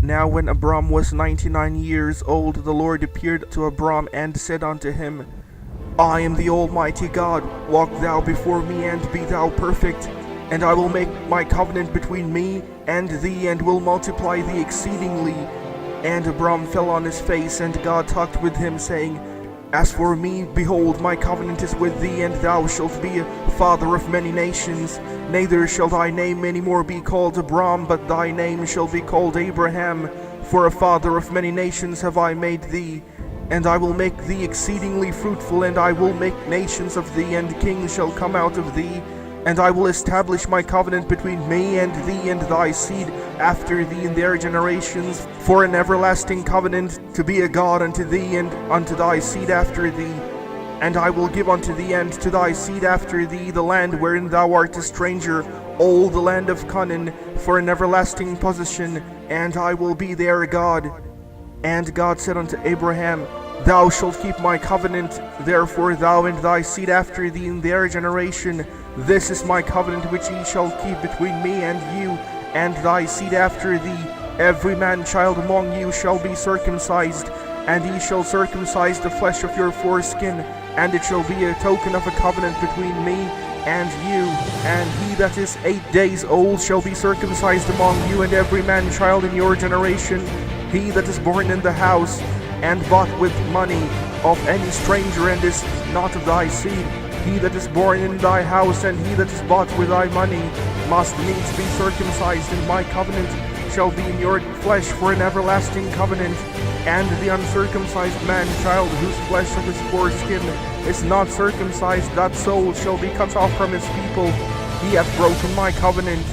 Now when Abram was 99 years old, the Lord appeared to Abram and said unto him, I am the Almighty God, walk thou before me and be thou perfect, and I will make my covenant between me and thee, and will multiply thee exceedingly. And Abram fell on his face, and God talked with him, saying, As for me, behold, my covenant is with thee, and thou shalt be a father of many nations. Neither shall thy name any more be called Abram, but thy name shall be called Abraham, for a father of many nations have I made thee. And I will make thee exceedingly fruitful, and I will make nations of thee, and kings shall come out of thee. And I will establish my covenant between me and thee and thy seed after thee in their generations, for an everlasting covenant, to be a God unto thee and unto thy seed after thee. And I will give unto thee and to thy seed after thee the land wherein thou art a stranger, all the land of Canaan, for an everlasting possession, and I will be their God. And God said unto Abraham, Thou shalt keep my covenant, therefore thou and thy seed after thee in their generation. This is my covenant which ye shall keep between me and you, and thy seed after thee. Every man child among you shall be circumcised, and ye shall circumcise the flesh of your foreskin, and it shall be a token of a covenant between me and you. And he that is 8 days old shall be circumcised among you, and every man child in your generation, he that is born in the house, and bought with money of any stranger, and is not of thy seed, he that is born in thy house, and he that is bought with thy money, must needs be circumcised, and my covenant shall be in your flesh for an everlasting covenant. And the uncircumcised man-child, whose flesh of his foreskin is not circumcised, that soul shall be cut off from his people. He hath broken my covenant.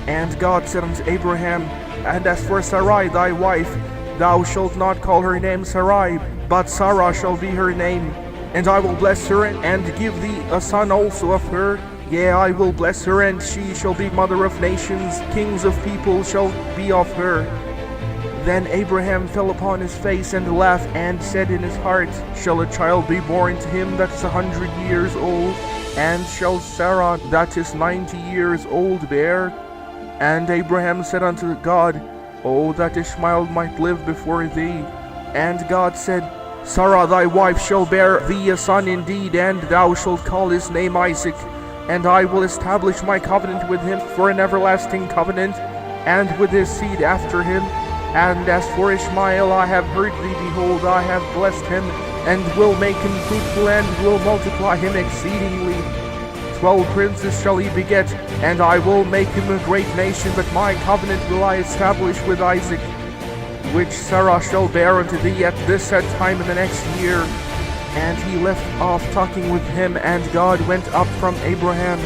And God said unto Abraham, And as for Sarai thy wife, thou shalt not call her name Sarai, but Sarah shall be her name. And I will bless her, and give thee a son also of her. Yea, I will bless her, and she shall be mother of nations. Kings of people shall be of her. Then Abraham fell upon his face and laughed, and said in his heart, Shall a child be born to him that is 100 years old? And shall Sarah that is 90 years old bear? And Abraham said unto God, O that Ishmael might live before thee. And God said, Sarah thy wife shall bear thee a son indeed, and thou shalt call his name Isaac. And I will establish my covenant with him for an everlasting covenant, and with his seed after him. And as for Ishmael, I have heard thee, behold, I have blessed him, and will make him fruitful, and will multiply him exceedingly. 12 princes shall he beget, and I will make him a great nation, but my covenant will I establish with Isaac, which Sarah shall bear unto thee at this set time in the next year. And he left off talking with him, and God went up from Abraham.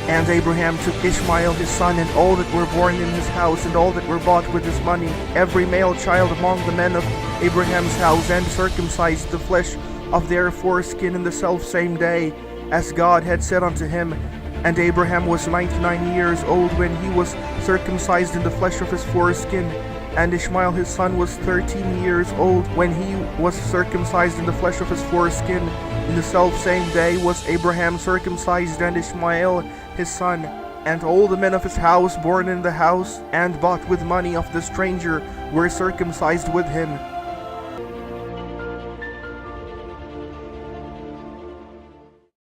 And Abraham took Ishmael his son, and all that were born in his house, and all that were bought with his money, every male child among the men of Abraham's house, and circumcised the flesh of their foreskin in the selfsame day, as God had said unto him. And Abraham was 99 years old when he was circumcised in the flesh of his foreskin. And Ishmael his son was 13 years old when he was circumcised in the flesh of his foreskin. In the selfsame day was Abraham circumcised, and Ishmael his son. And all the men of his house born in the house, and bought with money of the stranger, were circumcised with him.